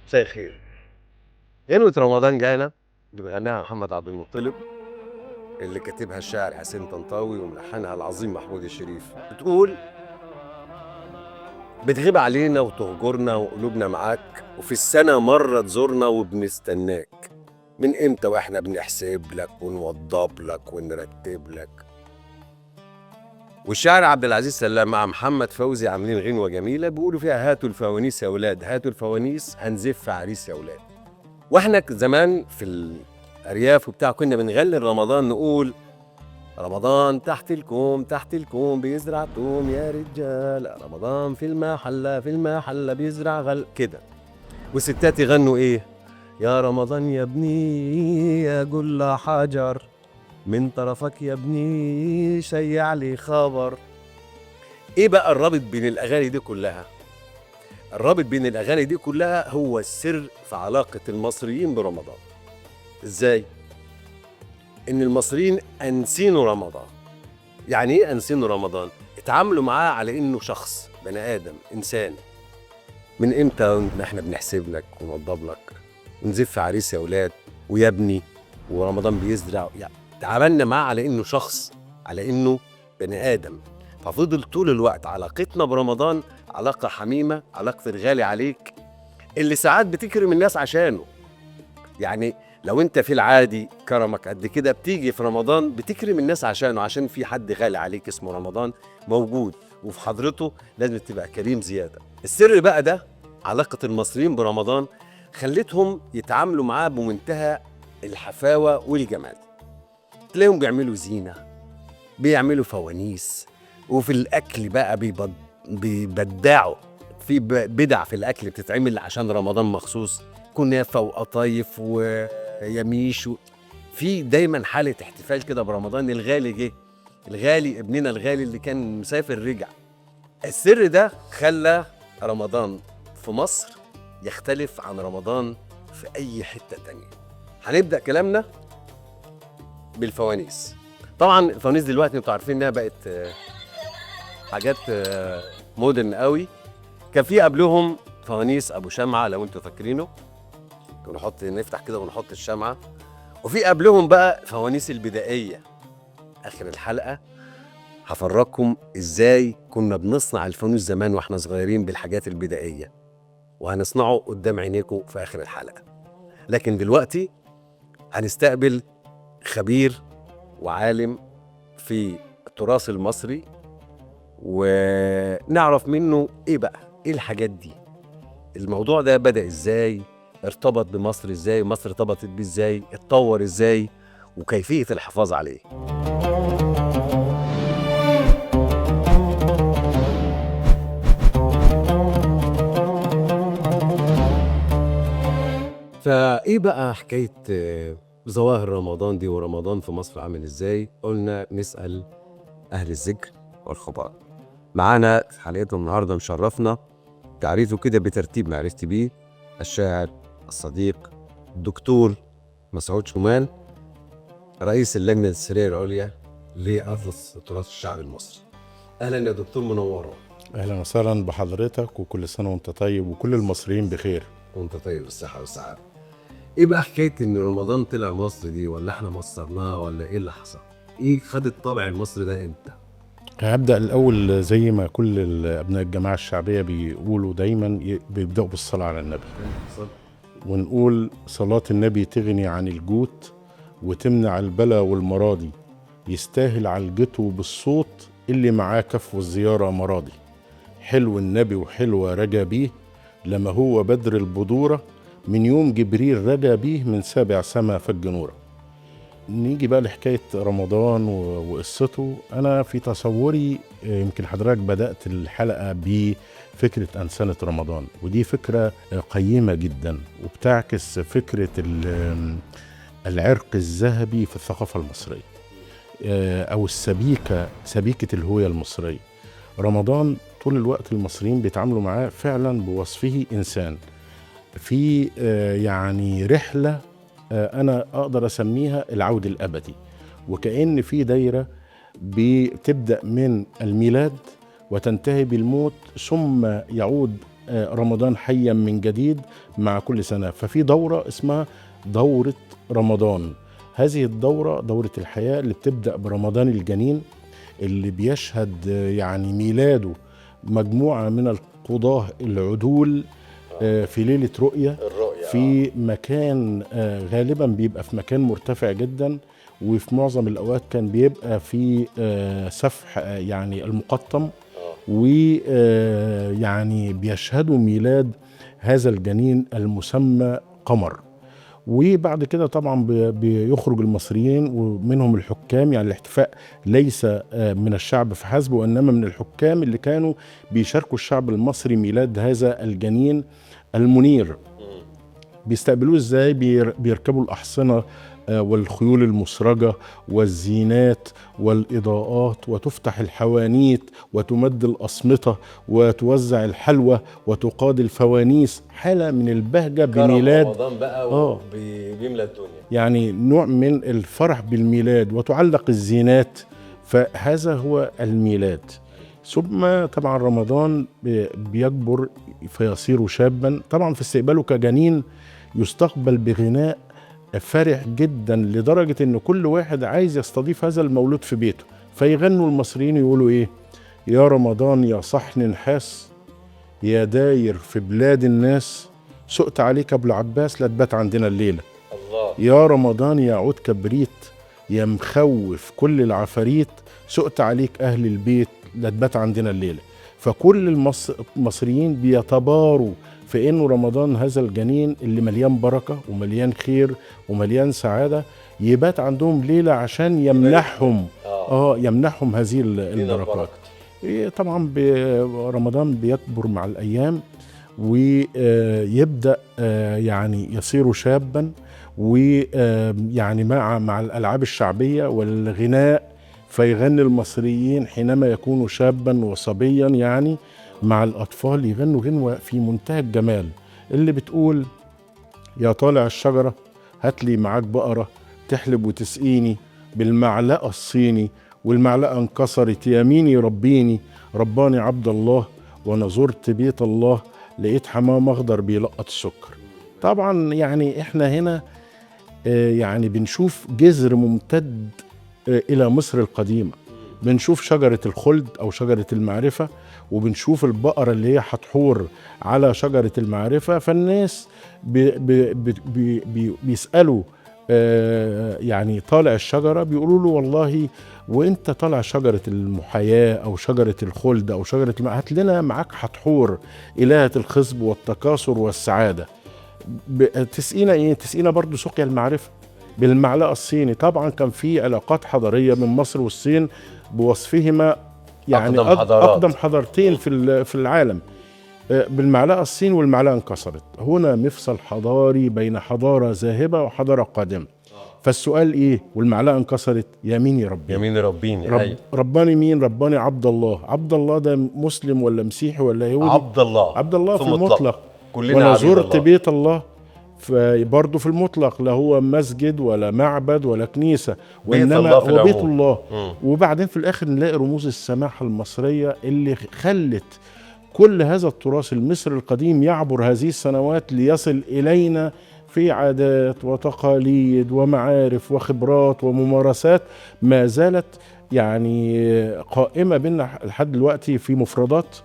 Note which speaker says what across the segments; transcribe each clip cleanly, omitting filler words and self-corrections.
Speaker 1: مساء الخير. غنوة رمضان جانا بيغنيها محمد عبد المطلب اللي كاتبها الشاعر حسين طنطاوي وملحنها العظيم محمود الشريف. بتقول: بتغيب علينا وتهجرنا وقلوبنا معاك، وفي السنة مرة تزورنا وبنستناك. من امتى واحنا بنحسب لك ونوضب لك ونرتب لك. والشاعر عبد العزيز سلام مع محمد فوزي عاملين غنوة جميلة بيقولوا فيها: هاتوا الفوانيس يا ولاد، هاتوا الفوانيس هنزف عريس يا ولاد. واحنا زمان في الارياف وبتاع كنا بنغني رمضان نقول: رمضان تحت الكوم تحت الكوم بيزرع توم يا رجال، رمضان في المحله في المحله بيزرع كده. والستات يغنوا ايه: يا رمضان يا ابني يا جل حجر، من طرفك يا ابني شيع لي خبر. ايه بقى الرابط بين الاغاني دي كلها؟ الرابط بين الاغاني دي كلها هو السر في علاقه المصريين برمضان. ازاي؟ ان المصريين انسينوا رمضان. يعني ايه انسينوا رمضان؟ اتعاملوا معاه على انه شخص، بني ادم، انسان. من امتى احنا بنحسب لك ونوضب لك ونزف عريس يا ولاد ويا ابني ورمضان بيزرع، يعني تعاملنا معاه على انه شخص، على انه بني ادم. ففضل طول الوقت علاقتنا برمضان علاقه حميمه، علاقه الغالي عليك اللي ساعات بتكرم الناس عشانه. يعني لو انت في العادي كرمك قد كده، بتيجي في رمضان بتكرم الناس عشانه، عشان في حد غالي عليك اسمه رمضان موجود، وفي حضرته لازم تبقى كريم زيادة. السر بقى ده علاقة المصريين برمضان خلتهم يتعاملوا معاه بمنتهى الحفاوة والجمال. تلاقيهم بيعملوا زينة، بيعملوا فوانيس، وفي الأكل بقى بيبدعوا في بدع في الأكل بتتعمل عشان رمضان مخصوص، كنافة وقطايف ويميش في دايما حالة احتفال كده برمضان. الغالي جه، الغالي ابننا الغالي اللي كان مسافر رجع. السر ده خلى رمضان في مصر يختلف عن رمضان في أي حتة تانية. هنبدأ كلامنا بالفوانيس. طبعا الفوانيس دلوقتي انتوا عارفين انها بقت حاجات مودرن قوي. كان في قبلهم فوانيس ابو شمعة لو انتوا فاكرينه، نفتح كده ونحط الشمعة. وفي قبلهم بقى فوانيس البدائية. آخر الحلقة هفرجكم إزاي كنا بنصنع الفانوس زمان وإحنا صغيرين بالحاجات البدائية، وهنصنعه قدام عينيكم في آخر الحلقة. لكن دلوقتي هنستقبل خبير وعالم في التراث المصري ونعرف منه إيه بقى، إيه الحاجات دي، الموضوع ده بدأ إزاي، ارتبط بمصر إزاي، مصر ارتبطت بيه إزاي، اتطور إزاي، وكيفية الحفاظ عليه. فإيه بقى حكاية ظواهر رمضان دي ورمضان في مصر عامل إزاي؟ قلنا نسأل أهل الذكر والخبراء. معانا في حلقتنا النهاردة مشرفنا تعريفه كده بترتيب معرفتي بيه الشاعر الصديق الدكتور مسعود شمال، رئيس اللجنة السرية العليا لأطلس التراث الشعبي المصري. أهلا يا دكتور، منور.
Speaker 2: اهلا وسهلا بحضرتك، وكل سنه وانت طيب وكل المصريين بخير.
Speaker 1: وانت طيب بالصحة والسعادة. ايه بقى حكاية ان رمضان طلع مصر دي، ولا احنا مصرناه، ولا ايه اللي حصل؟ ايه خد الطابع المصري ده امتى؟
Speaker 2: هبدأ الأول زي ما كل أبناء الجماعة الشعبية بيقولوا دايما، بيبدأوا بالصلاة على النبي، ونقول صلاة النبي تغني عن الجوت وتمنع البلا والمراضي، يستاهل علجته بالصوت اللي معاه كف والزيارة مراضي. حلو النبي وحلوة رجا بيه، لما هو بدر البدورة، من يوم جبريل رجا بيه من 7 سما فج نورة. نيجي بقى لحكاية رمضان وقصته. أنا في تصوري يمكن حضرتك بدأت الحلقة بفكرة أنسنة رمضان، ودي فكرة قيمة جدا وبتعكس فكرة العرق الذهبي في الثقافة المصرية، أو سبيكة الهوية المصرية. رمضان طول الوقت المصريين بيتعاملوا معاه فعلا بوصفه إنسان في يعني رحلة أنا أقدر أسميها العود الأبدي، وكأن في دايرة بتبدأ من الميلاد وتنتهي بالموت، ثم يعود رمضان حيا من جديد مع كل سنة. ففي دورة اسمها دورة رمضان. هذه الدورة دورة الحياة اللي بتبدأ برمضان الجنين، اللي بيشهد يعني ميلاده مجموعة من القضاة العدول في ليلة رؤية في مكان غالبا بيبقى في مكان مرتفع جدا، وفي معظم الأوقات كان بيبقى في سفح يعني المقطم، ويعني بيشهدوا ميلاد هذا الجنين المسمى قمر. وبعد كده طبعا بيخرج المصريين ومنهم الحكام، يعني الاحتفاء ليس من الشعب فحسب وإنما من الحكام اللي كانوا بيشاركوا الشعب المصري ميلاد هذا الجنين المنير. بيستقبلوه ازاي؟ بيركبوا الأحصنة والخيول المسرجة والزينات والإضاءات، وتفتح الحوانيت وتمد الأصمطة وتوزع الحلوى وتقاد الفوانيس، حالة من البهجة بميلاد
Speaker 1: رمضان بقى بيملى الدنيا، يعني
Speaker 2: نوع من الفرح بالميلاد، وتعلق الزينات. فهذا هو الميلاد. ثم طبعا رمضان بيكبر فيصير شابا. طبعا في استقباله كجنين يستقبل بغناء فرح جدا، لدرجة ان كل واحد عايز يستضيف هذا المولود في بيته. فيغنوا المصريين يقولوا ايه؟ يا رمضان يا صحن نحاس، يا داير في بلاد الناس، سقت عليك ابو العباس لا تبات عندنا الليلة.
Speaker 1: الله.
Speaker 2: يا رمضان يا عود كبريت، يا مخوف كل العفاريت، سقت عليك اهل البيت لا تبات عندنا الليلة. فكل المصريين بيتباروا في انه رمضان هذا الجنين اللي مليان بركة ومليان خير ومليان سعادة يبات عندهم ليلة عشان يمنحهم يمنحهم هذه البركات. طبعا رمضان بيكبر مع الأيام ويبدأ يعني يصير شابا، ويعني مع الألعاب الشعبية والغناء، فيغني المصريين حينما يكون شابا وصبيا يعني مع الأطفال يغنوا غنوة في منتهى الجمال اللي بتقول: يا طالع الشجرة هاتلي معاك بقرة تحلب وتسقيني بالمعلقة الصيني، والمعلقة انكسرت يميني ربيني، رباني عبد الله وانا زرت بيت الله، لقيت حمام اخضر بيلقط السكر. طبعا يعني احنا هنا يعني بنشوف جذر ممتد الى مصر القديمة. بنشوف شجرة الخلد او شجرة المعرفة، وبنشوف البقرة اللي هي هتحور على شجرة المعرفة. فالناس بيسألوا يعني طالع الشجرة، بيقولوا له والله وانت طالع شجرة المحياة او شجرة الخلد او شجرة هات لنا معاك هتحور إلهة الخصب والتكاثر والسعادة. تسقينا ايه؟ تسقينا برضو سقيا المعرفة بالمعلقة الصيني. طبعا كان في علاقات حضارية من مصر والصين بوصفهما يعني أقدم حضارتين في العالم. بالمعلقة الصين والمعلقة انكسرت. هنا مفصل حضاري بين حضارة ذاهبة وحضارة قادمة. فالسؤال ايه؟ والمعلقة انكسرت يمين يربيني.
Speaker 1: يمين يربيني.
Speaker 2: رباني مين؟ رباني عبد الله. عبد الله ده مسلم ولا مسيحي ولا يهودي؟
Speaker 1: عبد الله
Speaker 2: في المطلق.
Speaker 1: كلنا
Speaker 2: وانا زرت بيت الله فبرضه في المطلق، لا هو مسجد ولا معبد ولا كنيسة، وإنما هو بيت الله. وبعدين في الآخر نلاقي رموز السماحة المصرية اللي خلت كل هذا التراث المصري القديم يعبر هذه السنوات ليصل إلينا في عادات وتقاليد ومعارف وخبرات وممارسات ما زالت يعني قائمة بينا لحد دلوقتي، في مفردات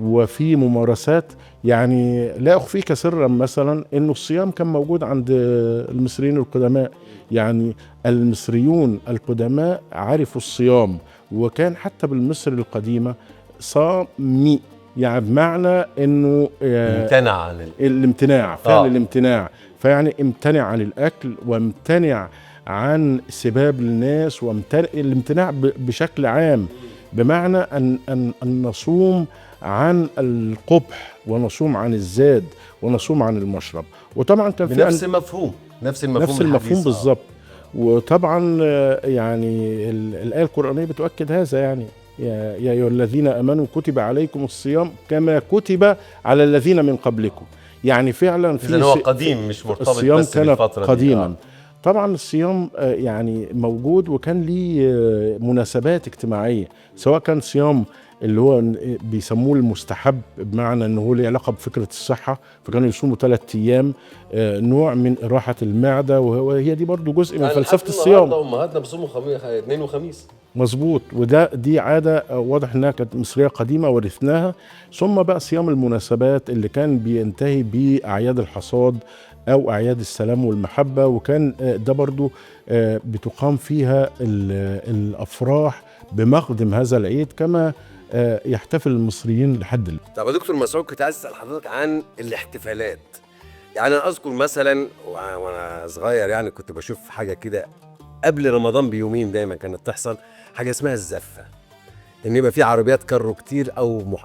Speaker 2: وفي ممارسات. يعني لا أخفيك سرا مثلا إنه الصيام كان موجود عند المصريين القدماء. يعني المصريون القدماء عرفوا الصيام، وكان حتى بالمصر القديمة صامي، يعني بمعنى إنه
Speaker 1: امتنع عن
Speaker 2: الامتناع، فعل الامتناع. فيعني امتنع عن الأكل وامتنع عن سباب الناس الامتناع بشكل عام، بمعنى أن نصوم عن القبح ونصوم عن الزاد ونصوم عن المشرب. وطبعا كان في
Speaker 1: نفس
Speaker 2: المفهوم بالظبط. وطبعا يعني الآية القرآنية بتؤكد هذا، يعني يا أيها الذين آمنوا كتب عليكم الصيام كما كتب على الذين من قبلكم. يعني فعلا
Speaker 1: إذن هو قديم، مش مرتبط
Speaker 2: الصيام
Speaker 1: بس
Speaker 2: كان
Speaker 1: بالفترة
Speaker 2: قديما
Speaker 1: دي.
Speaker 2: طبعا الصيام يعني موجود، وكان ليه مناسبات اجتماعية، سواء كان صيام اللي هو بيسموه المستحب، بمعنى انه هو له علاقه بفكره الصحه، فكانوا يصوموا 3 ايام نوع من راحه المعده، وهي دي برضو جزء من فلسفه الصيام.
Speaker 1: امهاتنا بيصوموا اثنين وخميس.
Speaker 2: مظبوط، دي عاده واضح انها كانت مصريه قديمه ورثناها. ثم بقى صيام المناسبات اللي كان بينتهي باعياد الحصاد او اعياد السلام والمحبه، وكان ده برضو بتقام فيها الافراح بمقدم هذا العيد كما يحتفل المصريين لحد الآن.
Speaker 1: طب يا دكتور مسعود، كنت عايز اسال حضرتك عن الاحتفالات. يعني انا اذكر مثلا وانا صغير يعني كنت بشوف حاجه كده قبل رمضان بيومين دايما كانت تحصل حاجه اسمها الزفه، ان يبقى في عربيات كارو كتير او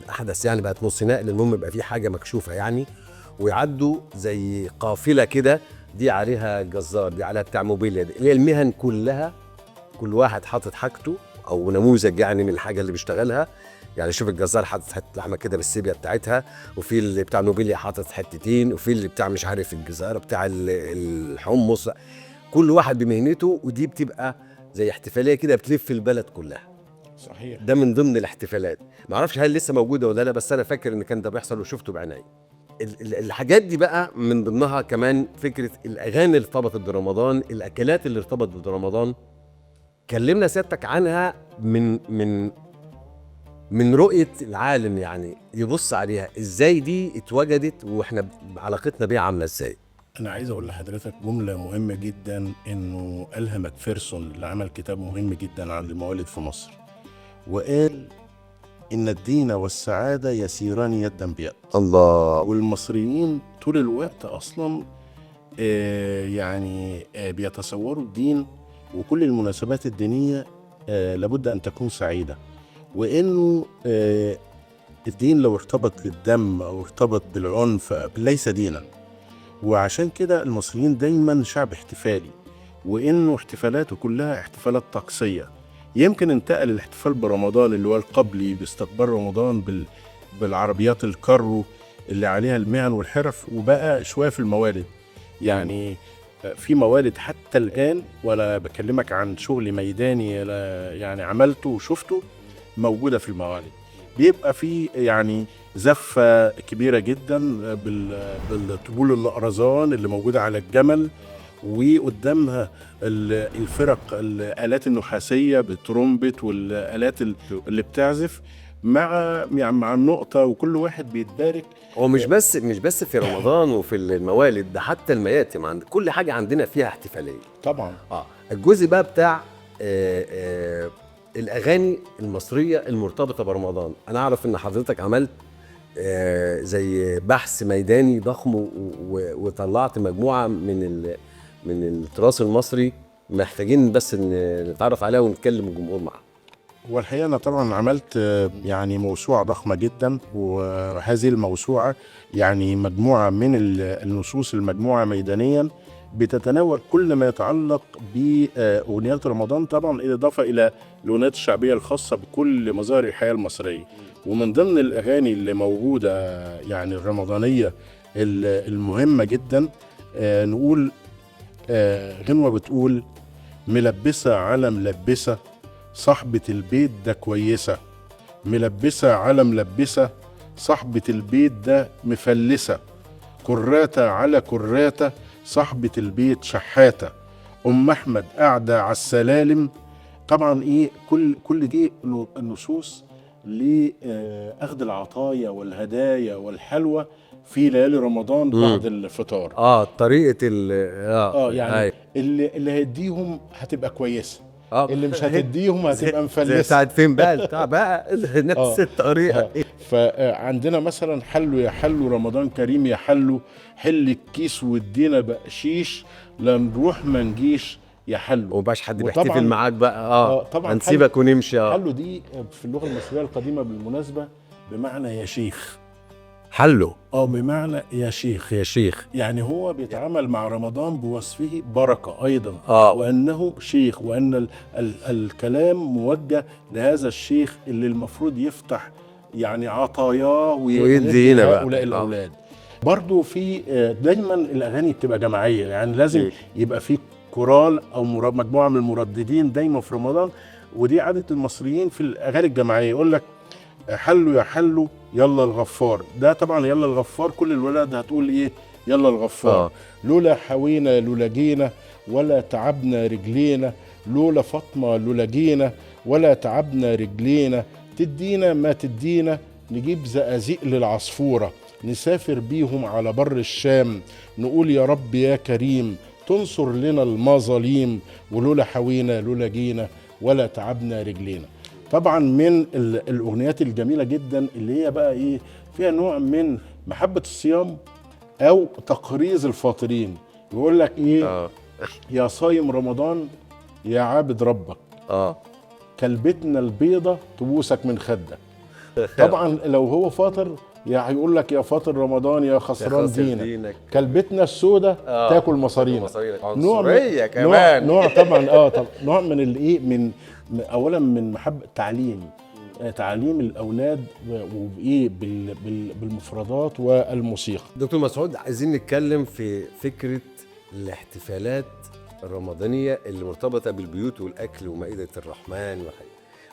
Speaker 1: حدث يعني بقت نص نقل، المهم يبقى في حاجه مكشوفه يعني، ويعدوا زي قافله كده، دي عليها الجزار، دي عليها بتاع موبيليا، دي اللي هي المهن كلها، كل واحد حاطط حاجته او نموذج يعني من الحاجه اللي بيشتغلها. يعني شوف الجزار حاطط حته لحمه كده بالسيبيا بتاعتها، وفي اللي بتاع نوبيليا حاطط حتتين، وفي اللي بتاع مش عارف الجزاره بتاع الحمص، كل واحد بمهنته، ودي بتبقى زي احتفاليه كده بتلف البلد كلها.
Speaker 2: صحيح.
Speaker 1: ده من ضمن الاحتفالات، ما اعرفش هل لسه موجوده ولا لا، بس انا فاكر ان كان ده بيحصل وشفته بعيني. الحاجات دي بقى من ضمنها كمان فكره الاغاني اللي ارتبطت برمضان، الاكلات اللي ارتبطت برمضان. كلمنا سيادتك عنها من رؤيه العالم، يعني يبص عليها ازاي دي اتوجدت، واحنا علاقتنا بيها عامله ازاي.
Speaker 2: أنا عايز أقول لحضرتك جملة مهمة جدا، إنه قالها ماكفيرسون اللي عمل كتاب مهم جدا عن الموالد في مصر، وقال إن الدين والسعادة يسيران يدا بيد.
Speaker 1: الله.
Speaker 2: والمصريين طول الوقت أصلا بيتصوروا الدين وكل المناسبات الدينية لابد أن تكون سعيدة، وإنه الدين لو ارتبط بالدم أو ارتبط بالعنف ليس دينا. وعشان كده المصريين دايما شعب احتفالي، وإنه احتفالاته كلها احتفالات طقسية. يمكن انتقل الاحتفال برمضان اللي هو القبلي باستقبال رمضان بالعربيات الكارو اللي عليها المهن والحرف، وبقى شوية في الموالد. يعني في موالد حتى الآن، ولا بكلمك عن شغل ميداني يعني عملته وشفته، موجودة في الموالد. بيبقى في يعني زفة كبيرة جدا بالطبول النقرزان اللي موجودة على الجمل، وقدامها الفرق الآلات النحاسية بالترومبت والآلات اللي بتعزف مع النقطة، وكل واحد بيتبارك.
Speaker 1: هو مش بس في رمضان وفي الموالد، ده حتى المياتم، عند كل حاجة عندنا فيها احتفالية
Speaker 2: طبعا.
Speaker 1: الجزء بقى بتاع الأغاني المصرية المرتبطة برمضان. أنا أعرف إن حضرتك عملت زي بحث ميداني ضخم وطلعت مجموعة من التراث المصري، محتاجين بس نتعرف عليها ونتكلم الجمهور معها.
Speaker 2: والحقيقة أنا طبعا عملت يعني موسوعة ضخمة جدا، وهذه الموسوعة يعني مجموعة من النصوص المجموعة ميدانيا بتتناول كل ما يتعلق بأغنيات رمضان، طبعا إضافة إلى الأغنيات الشعبية الخاصة بكل مظاهر الحياة المصرية. ومن ضمن الأغاني اللي موجودة يعني الرمضانية المهمة جدا نقول غنوة بتقول: ملبسة على ملبسة صاحبة البيت ده كويسة، ملبسة على ملبسة صاحبة البيت ده مفلسة، كراتة على كراتة صاحبة البيت شحاتة، أم أحمد قاعدة على السلالم. طبعا كل دي النصوص لأخذ العطايا والهدايا والحلوى في ليالي رمضان بعد الفطار.
Speaker 1: طريقة
Speaker 2: يعني اللي هيديهم هتبقى كويسة، اللي مش هتديهم هتبقى مفلسة.
Speaker 1: ساعد فين بقى بقى نفس الطريقة.
Speaker 2: فعندنا مثلا حلو يا حلو رمضان كريم يا حلو، حل الكيس وادينا بقشيش لا نروح ما نجيش يا حلو.
Speaker 1: ومبقاش حد بيحتفل معاك بقى
Speaker 2: طبعا
Speaker 1: هنسيبك ونمشي.
Speaker 2: حلو دي في اللغة المصرية القديمة بالمناسبة بمعنى يا شيخ.
Speaker 1: حلو
Speaker 2: بمعنى يا شيخ.
Speaker 1: يا شيخ
Speaker 2: يعني هو بيتعامل مع رمضان بوصفه بركة أيضا، وأنه شيخ، وأن الكلام موجه لهذا الشيخ اللي المفروض يفتح يعني عطاياه
Speaker 1: ويدي
Speaker 2: هؤلاء الأولاد. برضو في دايما الأغاني بتبقى جماعية، يعني لازم يبقى في كورال أو مجموعة من المرددين دايما في رمضان ودي عاده المصريين في الاغاني الجماعيه، يقول لك حلوا يا حلوا يلا الغفار. ده طبعا يلا الغفار كل الولاد هتقول ايه؟ يلا الغفار. لولا حوينا لولا جينا ولا تعبنا رجلينا، لولا فاطمه لولا جينا ولا تعبنا رجلينا، تدينا ما تدينا نجيب زقازيق للعصفوره، نسافر بيهم على بر الشام، نقول يا رب يا كريم تنصر لنا المظاليم، ولولا حوينا لولا جينا ولا تعبنا رجلينا. طبعا من الاغنيات الجميله جدا اللي هي بقى ايه، فيها نوع من محبه الصيام او تقريظ الفاطرين. يقول لك ايه؟ يا صايم رمضان يا عابد ربك، كلبتنا البيضه تبوسك من خدك. طبعا لو هو فاطر يعني هيقول لك يا فاطر رمضان يا خسران دينك، كلبتنا السودة تاكل مصارينك.
Speaker 1: عنصرية كمان.
Speaker 2: نوع طبعا طبعا نوع من الايه، من اولا من محبه تعليم الاولاد وبايه بالمفردات والموسيقى.
Speaker 1: دكتور مسعود، عايزين نتكلم في فكرة الاحتفالات الرمضانية اللي مرتبطة بالبيوت والأكل ومائدة الرحمن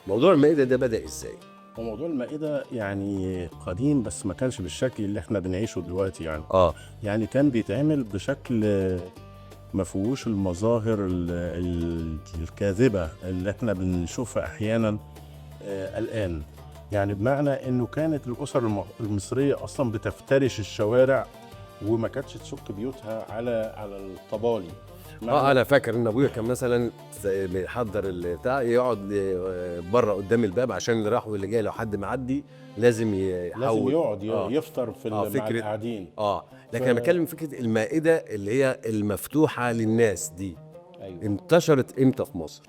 Speaker 1: موضوع المائدة ده بدأ إزاي؟
Speaker 2: وموضوع المائدة يعني قديم، بس ما كانش بالشكل اللي احنا بنعيشه دلوقتي يعني. يعني كان بيتعمل بشكل ما فيهوش المظاهر الكاذبة اللي احنا بنشوفها أحيانا الآن. يعني بمعنى انه كانت الأسر المصرية أصلا بتفترش الشوارع وما كانتش تشك بيوتها على الطبالي.
Speaker 1: انا فاكر ان ابويا كان مثلا بيحضر البتاع، يقعد بره قدام الباب عشان اللي راح واللي جاي، لو حد معدي لازم
Speaker 2: يقعد يفطر في مع القاعدين.
Speaker 1: لكن انا بتكلم فكره المائده اللي هي المفتوحه للناس دي. أيوة. انتشرت امتى في مصر؟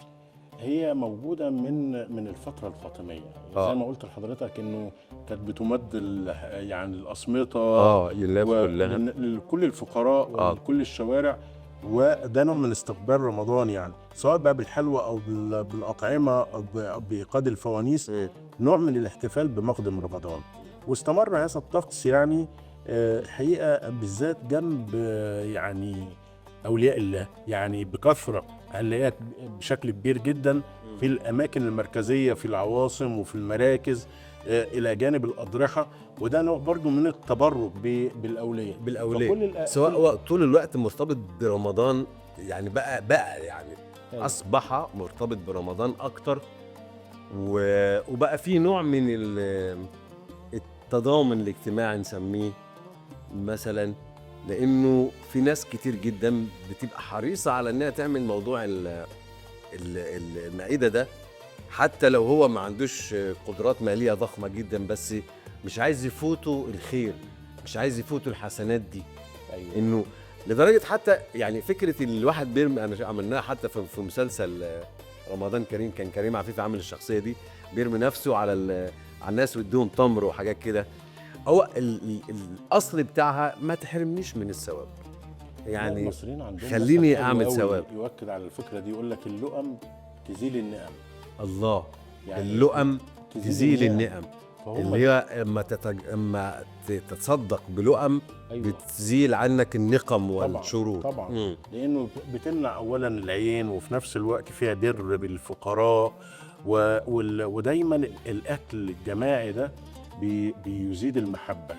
Speaker 2: هي موجوده من الفتره الفاطميه. زي ما قلت لحضرتك انه كانت بتمد يعني الاسمطه لكل الفقراء ولكل الشوارع، وده نوع من استقبال رمضان يعني، سواء بقى بالحلوى او بالاطعمه او بايقاد الفوانيس، نوع من الاحتفال بمقدم رمضان. واستمر هذا الطقس يعني حقيقه بالذات جنب يعني اولياء الله، يعني بكثره هنلاقيها بشكل كبير جدا في الاماكن المركزيه في العواصم وفي المراكز الى جانب الاضرحه. وده نوع برضو من التبرك بالاولياء
Speaker 1: سواء طول الوقت مرتبط برمضان، يعني بقى يعني اصبح مرتبط برمضان اكتر، وبقى في نوع من التضامن الاجتماعي نسميه مثلا، لانه في ناس كتير جدا بتبقى حريصه على انها تعمل موضوع المائده ده، حتى لو هو ما عندوش قدرات ماليه ضخمه جدا، بس مش عايز يفوتوا الخير، مش عايز يفوتوا الحسنات دي. أيوة. انه لدرجه حتى يعني فكره الواحد بيرمي، انا عملناها حتى في مسلسل رمضان كريم، كان كريم عفيف عامل الشخصيه دي، بيرمي نفسه على الناس ويديهم تمر وحاجات كده. هو الاصل بتاعها ما تحرمنيش من الثواب، يعني
Speaker 2: المصريين عندهم
Speaker 1: خليني اعمل ثواب.
Speaker 2: يؤكد على الفكره دي، يقول لك اللؤم تزيل النعم.
Speaker 1: الله، يعني اللؤم تزيل النعم، اللي هي اما تتصدق بلؤم. أيوة. بتزيل عنك النقم والشرور.
Speaker 2: طبعا لانه بتمنع اولا العين، وفي نفس الوقت فيها در بالفقراء، ودايما الاكل الجماعي ده بيزيد المحبه.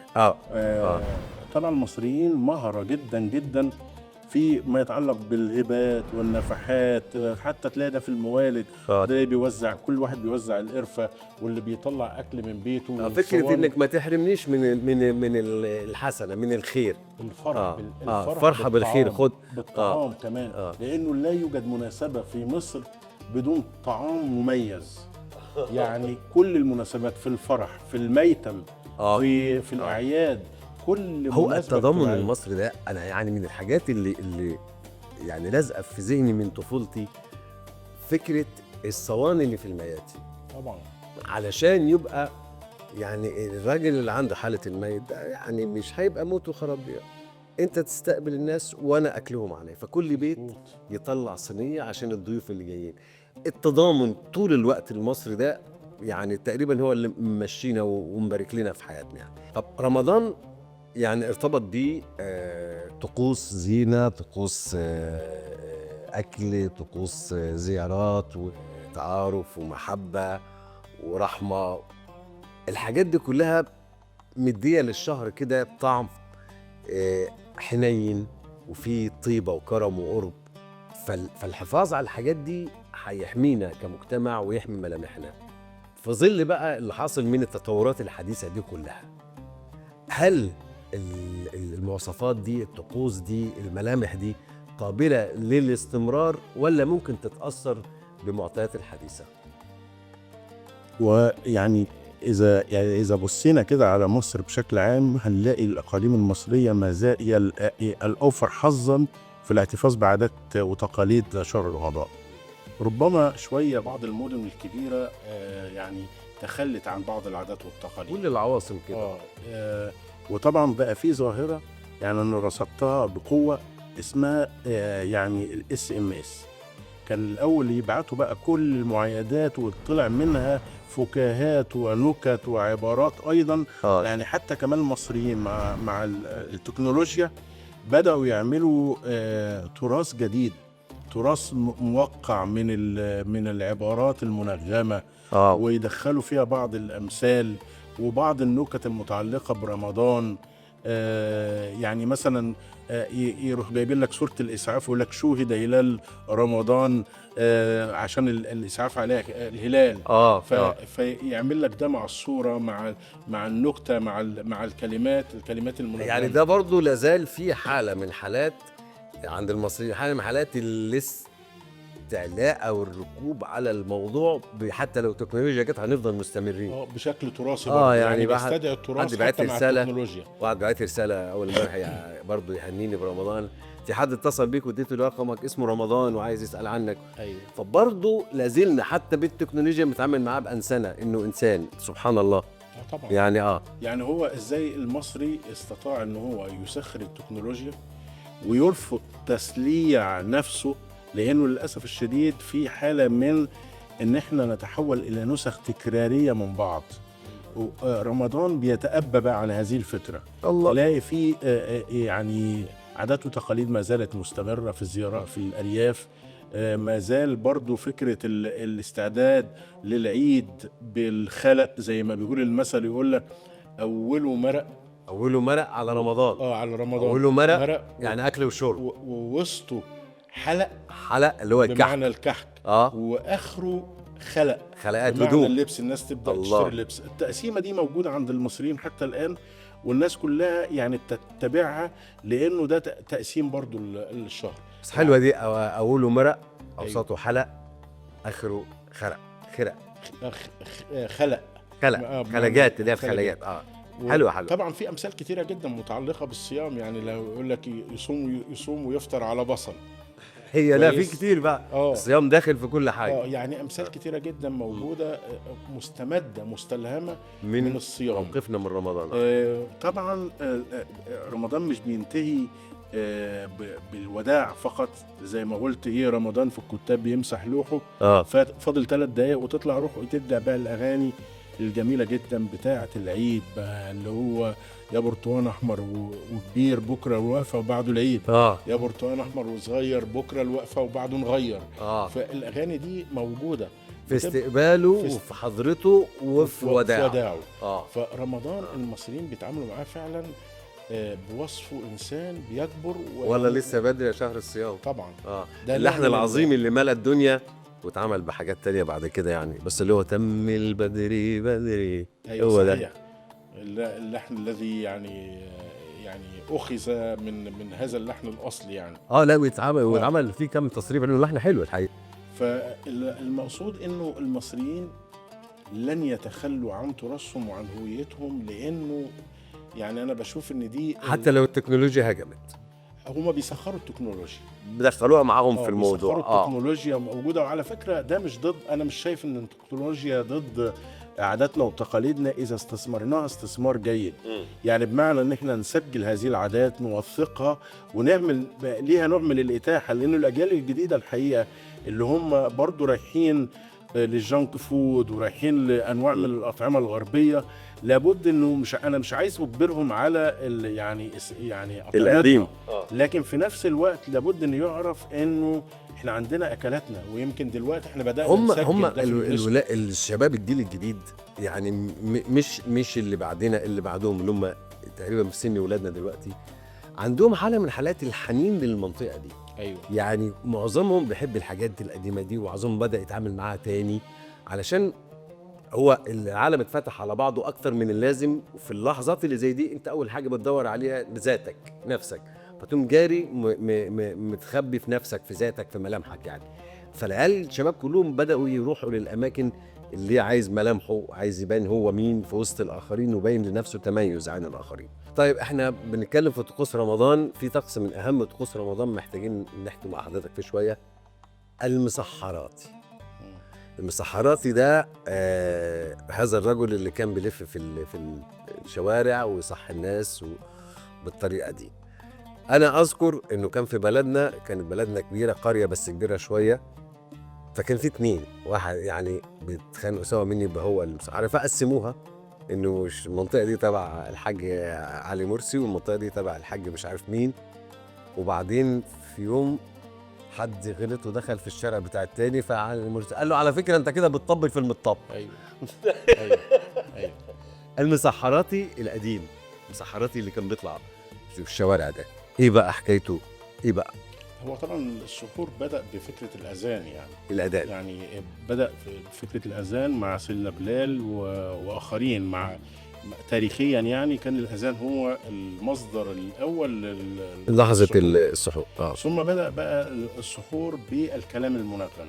Speaker 2: طبعا المصريين مهره جدا جدا في ما يتعلق بالهبات والنفحات، حتى تلاقي ده في الموالد، ده بيوزع، كل واحد بيوزع القرفه، واللي بيطلع اكل من بيته.
Speaker 1: فكره انك ما تحرمنيش من الحسنه، من الخير، الفرحه بالخير، خد
Speaker 2: بالطعام كمان. لانه لا يوجد مناسبه في مصر بدون طعام مميز. يعني كل المناسبات، في الفرح، في الميتم، في الاعياد، كل
Speaker 1: هو التضامن المصري ده انا يعني من الحاجات اللي يعني لازقه في ذهني من طفولتي، فكره الصواني اللي في المياتي.
Speaker 2: طبعا
Speaker 1: علشان يبقى يعني الراجل اللي عنده حاله الميت ده يعني مش هيبقى موت وخراب بيها، انت تستقبل الناس وانا اكلهم عليه، فكل بيت يطلع صينيه عشان الضيوف اللي جايين. التضامن طول الوقت المصري ده يعني تقريبا هو اللي ممشينا ومبارك لنا في حياتنا يعني. طب رمضان يعني ارتبط بيه طقوس زينة، طقوس أكل، طقوس زيارات، تعارف ومحبة ورحمة. الحاجات دي كلها مدية للشهر كده طعم حنين وفيه طيبة وكرم وقرب. فالحفاظ على الحاجات دي هيحمينا كمجتمع ويحمي ملامحنا في ظل بقى اللي حاصل من التطورات الحديثة دي كلها. هل المواصفات دي، الطقوس دي، الملامح دي قابلة للاستمرار ولا ممكن تتأثر بمعطيات الحديثة؟
Speaker 2: ويعني إذا بصينا كده على مصر بشكل عام هنلاقي الأقاليم المصرية ما زال هي الأوفر حظاً في الاحتفاظ بعادات وتقاليد شهر رمضان. ربما شوية بعض المدن الكبيرة يعني تخلت عن بعض العادات والتقاليد.
Speaker 1: كل العواصم كده.
Speaker 2: وطبعا بقى في ظاهرة يعني أنا رصدتها بقوة اسمها يعني الSMS. كان الأول يبعتوا بقى كل المعايدات وطلع منها فكاهات ونكت وعبارات أيضا. يعني حتى كمان المصريين مع التكنولوجيا بدأوا يعملوا تراث جديد، تراث موقع من العبارات المنغمة. ويدخلوا فيها بعض الأمثال وبعض النكت المتعلقة برمضان. يعني مثلا يروح جايبين لك سورة الإسعاف ويقول لك شوهد هلال رمضان عشان الإسعاف عليه الهلال. فيعمل لك ده مع الصورة مع النكتة مع الكلمات المنغمة.
Speaker 1: يعني ده برضو لازال في حالة من حالات عند المصريين، حالة من حالات الاستعلاء أو الركوب على الموضوع. حتى لو التكنولوجيا جت هنفضل مستمرين
Speaker 2: بشكل تراثي برضه.
Speaker 1: يعني
Speaker 2: بيستدعي التراث حتى مع التكنولوجيا.
Speaker 1: واحد بعت رسالة أول امبارح برضه يهنيني برمضان. في حد اتصل بيك واديته له رقمك اسمه رمضان وعايز يسأل عنك.
Speaker 2: أيوة.
Speaker 1: فبرضه لازلنا حتى بالتكنولوجيا بنتعامل معاه بأنسنة إنه إنسان. سبحان الله.
Speaker 2: طبعا.
Speaker 1: يعني
Speaker 2: هو إزاي المصري استطاع إنه هو يسخر التكنولوجيا ويرفض تسليع نفسه، لأنه للأسف الشديد في حالة من إن إحنا نتحول إلى نسخ تكرارية من بعض. رمضان بيتأبى بقى عن هذه الفترة. تلاقي في يعني عادات وتقاليد ما زالت مستمرة في الزيارات في الأرياف. ما زال برضو فكرة الاستعداد للعيد بالخلق زي ما بيقول المثل، يقول لك أوله مرق
Speaker 1: على رمضان.
Speaker 2: على رمضان
Speaker 1: أوله مرق يعني أكل وشرب،
Speaker 2: ووسطه حلق
Speaker 1: اللي هو
Speaker 2: بمعنى الكحك. وآخره خلقات هدوم اللبس. الناس تبدأ تشتري اللبس. التقسيمة دي موجودة عند المصريين حتى الآن، والناس كلها يعني بتتبعها لأنه ده تقسيم برضو الشهر.
Speaker 1: بس حلوة دي. أوله مرق، أوسطه حلق، آخره خلقات اللي هي خلقات. حلوة.
Speaker 2: طبعا في أمثال كتيرة جدا متعلقة بالصيام. يعني لو يقول لك يصوم ويفطر على بصل.
Speaker 1: لا في كتير بقى. الصيام داخل في كل حاجة.
Speaker 2: يعني أمثال كتيرة جدا موجودة مستمدة مستلهمة من الصيام.
Speaker 1: موقفنا من رمضان.
Speaker 2: طبعا رمضان مش بينتهي بالوداع فقط زي ما قلت. رمضان في الكتاب بيمسح لوحه. فاضل 3 دقايق وتطلع روحه وتبدأ بقى الأغاني الجميلة جدا بتاعة العيد بقى، اللي هو يا برتقان احمر وكبير بكره الوقفه وبعده العيد. يا برتقان احمر وصغير بكره الوقفه وبعده نغير. فالاغاني دي موجوده
Speaker 1: في استقباله وفي حضرته وفي وداعه.
Speaker 2: فرمضان المصريين بيتعاملوا معاه فعلا بوصفه انسان بيكبر.
Speaker 1: ولا لسه بدري يا شهر الصيام.
Speaker 2: طبعا.
Speaker 1: ده اللحن العظيم اللي ملأ الدنيا واتعمل بحاجات تانية بعد كده يعني. بس اللي هو تم البدري بدري.
Speaker 2: هو ده اللحن الذي يعني أخذ من هذا اللحن الأصلي يعني.
Speaker 1: لا واتعمل فيه كم تصريف انه اللحن حلو الحقيقة.
Speaker 2: فالمقصود انه المصريين لن يتخلوا عن تراثهم وعن هويتهم، لانه يعني انا بشوف ان دي
Speaker 1: حتى لو التكنولوجيا هجمت
Speaker 2: هما بيسخروا التكنولوجيا،
Speaker 1: بيدخلوها معاهم في الموضوع.
Speaker 2: بيسخروا التكنولوجيا موجودة. وعلى فكرة ده مش ضد، انا مش شايف ان التكنولوجيا ضد عاداتنا وتقاليدنا إذا استثمرناها استثمار جيد. يعني بمعنى ان احنا نسجل هذه العادات، نوثقها ونعمل ليها نوع من الإتاحة، لأن الأجيال الجديدة الحقيقة اللي هم برضو رايحين للجانك فود ورايحين لأنواع من الأطعمة الغربية، لابد انه انا مش عايز اجبرهم على يعني
Speaker 1: القديم،
Speaker 2: لكن في نفس الوقت لابد انه يعرف انه احنا عندنا اكلاتنا، ويمكن دلوقتي احنا بدانا
Speaker 1: هم
Speaker 2: نسجل ده في الاسم.
Speaker 1: الشباب الجيل الجديد يعني مش اللي بعدنا، اللي بعدهم اللي هم تقريبا في سن ولادنا دلوقتي، عندهم حاله من حالات الحنين للمنطقه دي.
Speaker 2: ايوه
Speaker 1: يعني معظمهم بيحب الحاجات القديمه دي، ومعظمهم بدا يتعامل معاها تاني، علشان هو العالم اتفتح على بعضه اكتر من اللازم. وفي اللحظات اللي زي دي انت اول حاجه بتدور عليها ذاتك، نفسك، فتقوم جاري متخبي في نفسك، في ذاتك، في ملامحك يعني. فالعيال الشباب كلهم بداوا يروحوا للاماكن اللي عايز ملامحه، عايز يبان هو مين في وسط الاخرين، وبين لنفسه تميز عن الاخرين. طيب احنا بنتكلم في طقوس رمضان، في طقس من اهم طقوس رمضان محتاجين نحكي مع حضرتك فيه شويه، المسحرات. المسحراتي ده هذا الرجل اللي كان بيلف في الشوارع ويصح الناس بالطريقه دي. انا اذكر انه كان في بلدنا، كانت بلدنا كبيره، قريه بس كبيره شويه، فكان في 2 واحد يعني بيتخانقوا سوا مين يبقى هو المسحر، فقسموها انه المنطقه دي تبع الحاج علي مرسي، والمنطقه دي تبع الحاج مش عارف مين. وبعدين في يوم حد غلط ودخل في الشارع بتاع التاني، فعلي مرسي قال له على فكره انت كده بتطبل في المطب.
Speaker 2: ايوه ايوه ايوه.
Speaker 1: المسحراتي القديم، المسحراتي اللي كان بيطلع في الشوارع ده، ايه بقى حكايته؟ ايه بقى
Speaker 2: هو طبعا السحور بدأ بفكرة الأذان، يعني
Speaker 1: الاداء؟
Speaker 2: يعني بدأ في فكرة الأذان مع سيدنا بلال وآخرين. مع تاريخيا يعني كان الأذان هو المصدر الأول
Speaker 1: لحظه
Speaker 2: للسحور.
Speaker 1: السحور.
Speaker 2: ثم بدأ بقى السحور بالكلام المنغم،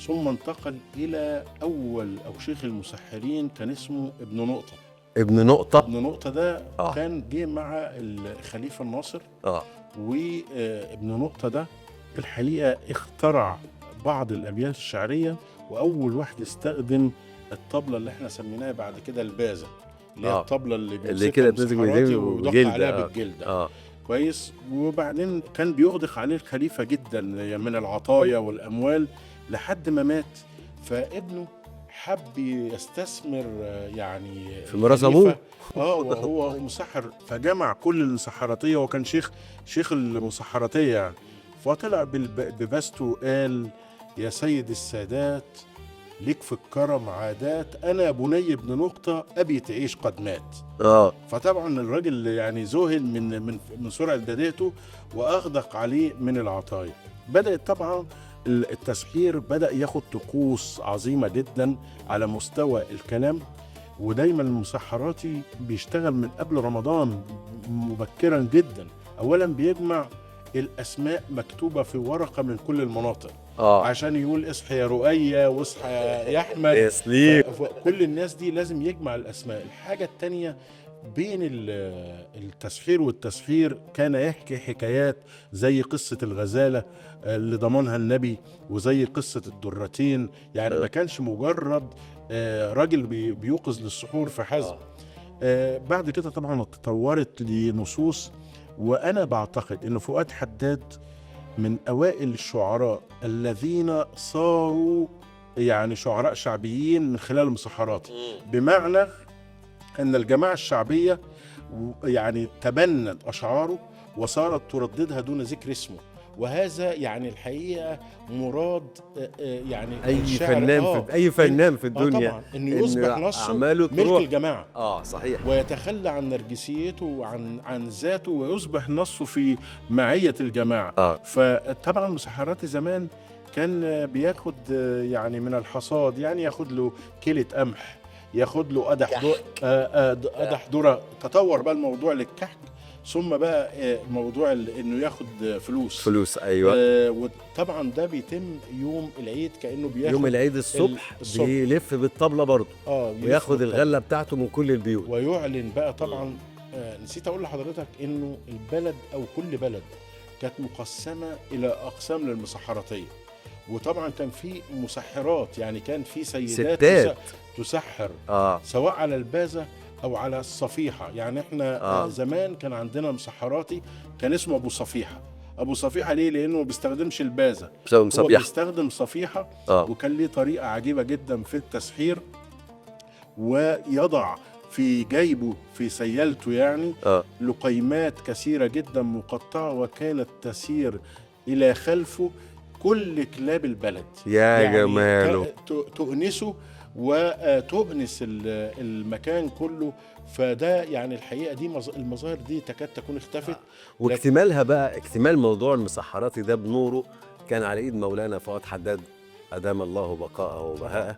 Speaker 2: ثم انتقل إلى أول أو شيخ المسحرين كان اسمه ابن نقطة.
Speaker 1: ابن نقطه.
Speaker 2: ابن نقطة ده كان جه مع الخليفة الناصر. وابن نقطة ده الحقيقة اخترع بعض الأبيات الشعرية، وأول واحد استخدم الطبلة اللي احنا سميناها بعد كده البازة، اللي هي الطبلة اللي
Speaker 1: كده بتمسك بايديه
Speaker 2: ويدق عليها بالجلد. كويس. وبعدين كان بيغدق عليه الخليفة جدا من العطايا والأموال لحد ما مات. فابنه حب يستثمر يعني
Speaker 1: في ميراث ابوه
Speaker 2: وهو مسحر، فجمع كل المسحراتيه، وكان شيخ المسحراتيه يعني. فطلع ببسته وقال: يا سيد السادات ليك في الكرم عادات، انا بني ابن نقطه ابي تعيش قد مات. فطبعا الراجل يعني ذهل من سرعه بدايته، واغدق عليه من العطايا. بدات طبعا التسحير بدأ ياخد طقوس عظيمة جدا على مستوى الكلام. ودايما المسحراتي بيشتغل من قبل رمضان مبكرا جدا. أولا بيجمع الأسماء مكتوبة في ورقة من كل المناطق عشان يقول اصحى يا رؤية واصحى يا أحمد. كل الناس دي لازم يجمع الأسماء. الحاجة التانية بين التسحير والتسحير كان يحكي حكايات زي قصة الغزالة اللي ضمنها النبي، وزي قصة الدرتين. يعني ما كانش مجرد راجل بيوقظ للسحور فحسب. بعد كده طبعا تطورت لنصوص. وأنا بعتقد إن فؤاد حداد من أوائل الشعراء الذين صاروا يعني شعراء شعبيين من خلال المسحرات، بمعنى أن الجماعة الشعبية يعني تبنت أشعاره وصارت ترددها دون ذكر اسمه. وهذا يعني الحقيقة مراد يعني
Speaker 1: أي فنان في الدنيا
Speaker 2: طبعا إنه يصبح نصه ملك الجماعة.
Speaker 1: صحيح.
Speaker 2: ويتخلى عن نرجسيته وعن ذاته، ويصبح نصه في معية الجماعة. فطبعا مسحرات زمان كان بياخد يعني من الحصاد، يعني ياخد له كيلة قمح، ياخد له قدح ذرة. تطور بقى الموضوع للكحك، ثم بقى موضوع انه ياخد فلوس.
Speaker 1: ايوه.
Speaker 2: وطبعا ده بيتم يوم العيد، كانه بياخد
Speaker 1: يوم العيد الصبح بيلف بالطبله برضه وياخد الغله بتاعته من كل البيوت
Speaker 2: ويعلن بقى. طبعا نسيت اقول لحضرتك انه البلد او كل بلد كانت مقسمه الى اقسام للمسحراتيه. وطبعا كان في مسحرات، يعني كان في سيدات تسحر سواء على البازة أو على الصفيحة. يعني احنا زمان كان عندنا مسحراتي كان اسمه أبو صفيحة. أبو صفيحة ليه؟ لأنه ما بيستخدمش البازة، هو بيستخدم صفيحة. وكان ليه طريقة عجيبة جدا في التسحير، ويضع في جيبه في سيالته يعني لقيمات كثيرة جدا مقطعة، وكانت تسير إلى خلفه كل كلاب البلد.
Speaker 1: يا جماله.
Speaker 2: تؤنسه وتؤنس المكان كله. فده يعني الحقيقه دي المظاهر دي تكاد تكون اختفت.
Speaker 1: واكتمالها بقى، اكتمال موضوع المسحراتي ده بنوره كان على ايد مولانا فؤاد حداد ادام الله بقاءه وبهاءه،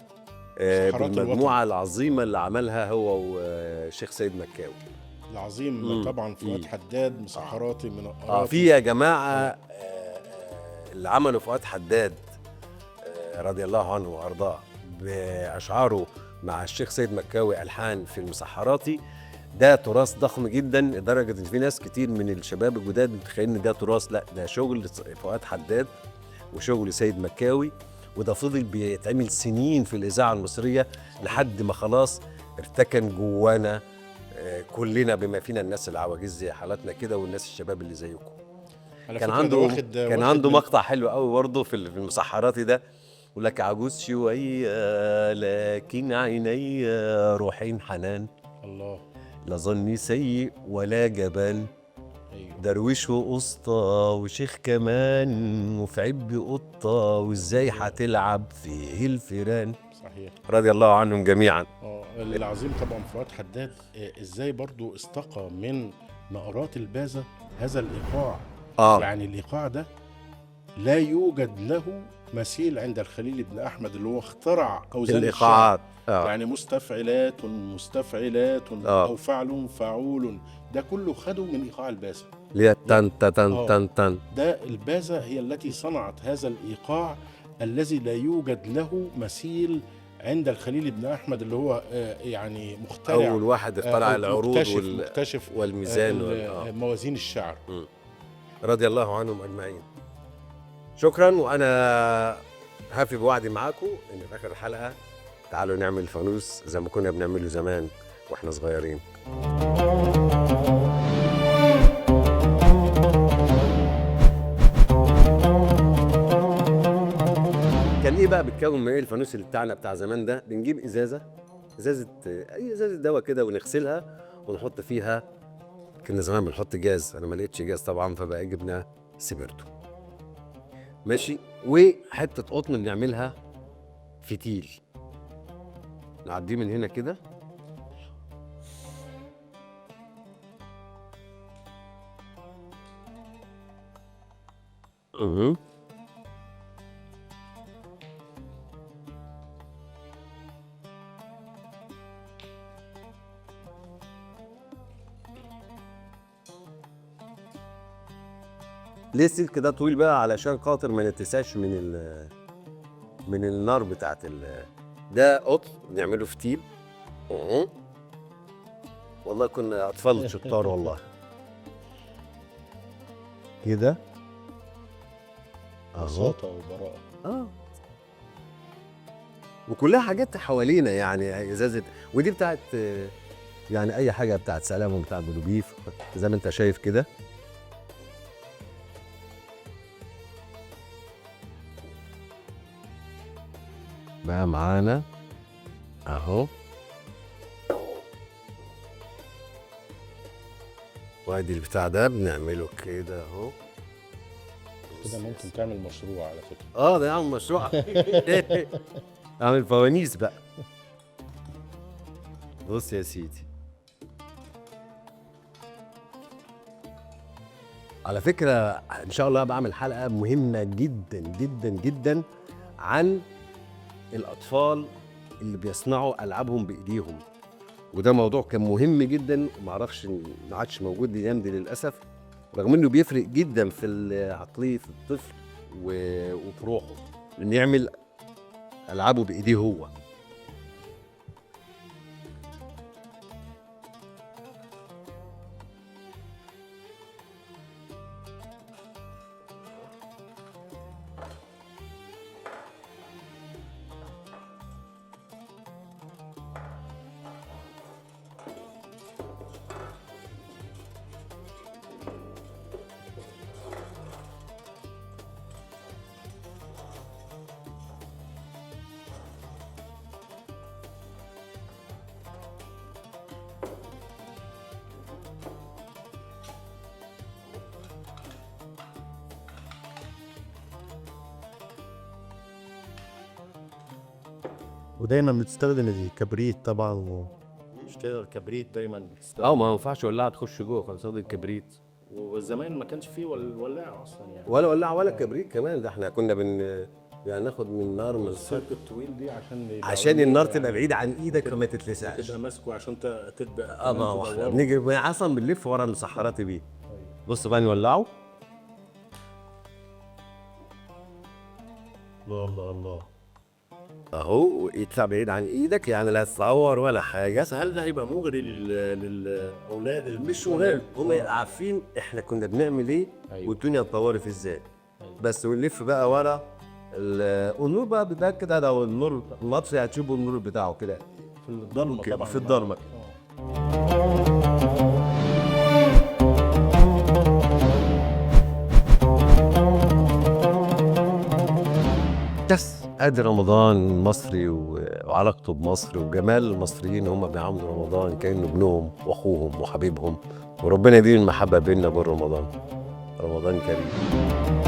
Speaker 1: بالمجموعه العظيمه اللي عملها هو والشيخ سيد مكاوي
Speaker 2: العظيم. طبعا فؤاد حداد مسحراتي من
Speaker 1: في يا جماعه اللي عملوا فؤاد حداد رضي الله عنه وارضاه باشعاره مع الشيخ سيد مكاوي الحان في المسحراتي. ده تراث ضخم جدا لدرجه ان في ناس كتير من الشباب الجداد متخيلين ان ده تراث. لا، ده شغل فؤاد حداد وشغل سيد مكاوي، وده فضل بيتعمل سنين في الاذاعه المصريه لحد ما خلاص ارتكن جوانا كلنا بما فينا الناس العواجيز زي حالاتنا كده والناس الشباب اللي زيكم. كان عنده مقطع حلو قوي برضه في المسحراتي ده، يقول لك عجوز شويه لكن عيني روحين حنان،
Speaker 2: الله
Speaker 1: لا ظني سيء ولا جبال، درويش وقسطى وشيخ كمان وفي عب قطة وازاي هتلعب فيه الفيران.
Speaker 2: صحيح.
Speaker 1: رضي الله عنهم جميعا.
Speaker 2: العظيم طبعا فؤاد حداد ازاي برضو استقى من نقرات البازة هذا الإيقاع. يعني الإيقاع ده لا يوجد له مثيل عند الخليل بن أحمد اللي هو اخترع أوزان
Speaker 1: الإيقاعات.
Speaker 2: يعني مستفعلات أو فعل فاعول، ده كله خده من إيقاع البازة.
Speaker 1: تن تن تن تن.
Speaker 2: ده البازة هي التي صنعت هذا الإيقاع الذي لا يوجد له مثيل عند الخليل بن أحمد اللي هو يعني مخترع،
Speaker 1: أول واحد اخترع العروض
Speaker 2: مكتشف
Speaker 1: والميزان
Speaker 2: موازين الشعر.
Speaker 1: رضي الله عنهم أجمعين. شكرا. وأنا هافي بوعدي معاكم إن في آخر الحلقة تعالوا نعمل فانوس زي ما كنا بنعمله زمان وإحنا صغيرين. كان ايه بقى بيتكون من ايه الفانوس اللي بتاعنا بتاع زمان ده؟ بنجيب ازازه اي ازازه دواء كده ونغسلها ونحط فيها، كنا زمان بنحط جاز، انا ما لقيتش جاز طبعا فبقى جبنا سبرتو ماشي، وحته قطن بنعملها فتيل، نعديه من هنا كده ليه السلك ده طويل بقى؟ علشان خاطر ما نتساش من النار بتاعت ده قطن بنعمله فتيل. والله كنا اطفال شطار والله. كده
Speaker 2: بساطة وبراءة.
Speaker 1: وكلها حاجات حوالينا يعني ازازه، ودي بتاعت يعني اي حاجه بتاعت سلام وبتاعت بلوبيف زي ما انت شايف كده. بقى معانا اهو، وادي البتاع ده بنعمله كده اهو.
Speaker 2: كده ممكن تعمل مشروع على فكره.
Speaker 1: ده يعمل مشروع. اعمل فوانيس بقى. بص يا سيدي، على فكره ان شاء الله بعمل حلقه مهمه جدا جدا جدا عن الأطفال اللي بيصنعوا ألعابهم بإيديهم، وده موضوع كان مهم جدا ومعرفش ما عادش موجود الأيام دي للأسف، رغم إنه بيفرق جدا في عقلية الطفل وفي روحه إن يعمل ألعابه بإيديه هو.
Speaker 3: ودايما بتستخدم الكبريت طبعا واشتغل الكبريت دايما بتستخدم.
Speaker 1: ما ينفعش ولاعه تخش جوه، فنستخدم كبريت.
Speaker 3: وزمان ما كانش فيه ولاعه اصلا يعني.
Speaker 1: ولا ولاعه ولا كبريت كمان، ده احنا كنا يعني ناخد من النار من
Speaker 2: السلك الطويل دي
Speaker 1: عشان النار تبقى بعيد عن ايدك فما تتلسعش.
Speaker 2: تبقى ماسكه عشان تبقى
Speaker 1: ما هو احنا بنيجي اصلا بنلف ورا الصحارات بيه. بص بقى نولعه.
Speaker 2: الله الله الله.
Speaker 1: اهو يطلع بعيد عن ايدك، يعني لا تصور ولا حاجه.
Speaker 2: هل ده هيبقى مغري للاولاد؟
Speaker 1: مش مهم، هم عارفين احنا كنا بنعمل ايه.
Speaker 2: أيوة.
Speaker 1: والدنيا اتطورت ازاي. بس ونلف بقى ورا النور بقى بيتاكد. لو النور مطفي هتشوفوا النور بتاعه كده
Speaker 2: في الضلمه طبعا.
Speaker 1: في الضلمه. بس ادي رمضان المصري وعلاقته بمصر وجمال المصريين، هم بيعاملوا رمضان كانه ابنهم واخوهم وحبيبهم. وربنا يديم المحبه بيننا وبين رمضان. رمضان كريم.